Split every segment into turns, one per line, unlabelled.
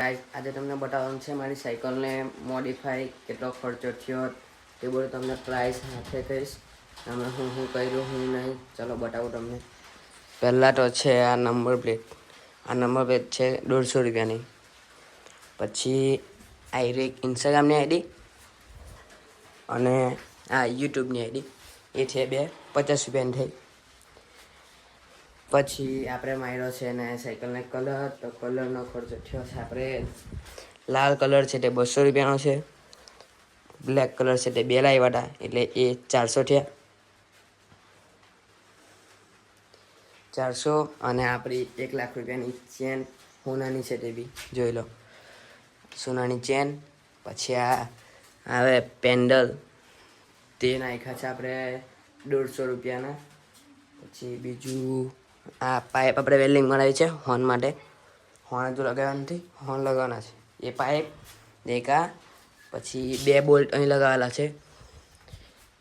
Guys આજે તમને બતાવવાનું છે મારી સાયકલને મોડિફાઈ કેટલો ખર્ચો થયો તે બધું તમને પ્રાઇસ સાથે કહીશ. તમે હું કર્યું હું નહીં ચલો બતાવું તમને. પહેલાં તો છે આ નંબર પ્લેટ. આ નંબર પ્લેટ છે 150 રૂપિયાની. પછી આ એક ઇન્સ્ટાગ્રામની આઈડી અને આ યુટ્યુબની આઈડી એ છે 50 રૂપિયાની થઈ. પછી આપણે માર્યો છે ને સાયકલને કલર, તો કલરનો ખર્ચો થયો છે આપણે લાલ કલર છે તે 200 રૂપિયાનો છે. બ્લેક કલર છે તે 2 લાવ્યા હતા એટલે એ 400 થયા. 400 અને આપણી 1 લાખ રૂપિયાની ચેન સોનાની છે તે બી જોઈ લો. સોનાની ચેન. પછી આ આવે પેન્ડલ તે નાખ્યા છે આપણે 150 રૂપિયાના. પછી બીજું આ પાઇપ આપણે વેલ્ડિંગ મરાવી છે હોર્ન માટે. હોર્ન હજુ લગાવ્યા નથી, હોર્ન લગાવવાના છે. એ પાઇપ દેખા. પછી 2 બોલ્ટ અહીં લગાવેલા છે,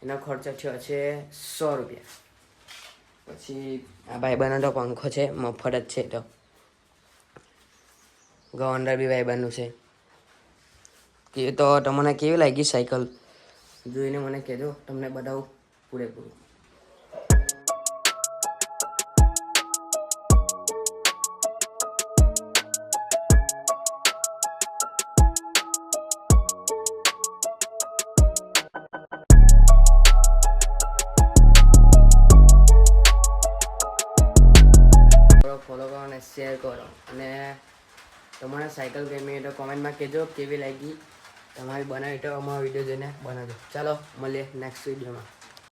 એનો ખર્ચો થયો છે 100 રૂપિયા. પછી આ ભાઈબંધનો તો પંખો છે, મફત જ છે. તો ગવર્નર બી ભાઈબંધનું છે. કે તો તમને કેવી લાગી સાયકલ જોઈને મને કહેજો, તમને બતાવું પૂરેપૂરું. ફોલો કરો અને શેર કરો. અને તમારે સાયકલ ગમી તો કોમેન્ટમાં કહેજો કેવી લાગી. તમારી બનાવી તો અમારો વિડીયો જોઈને બનાવજો. ચાલો મળીએ નેક્સ્ટ વિડીયોમાં.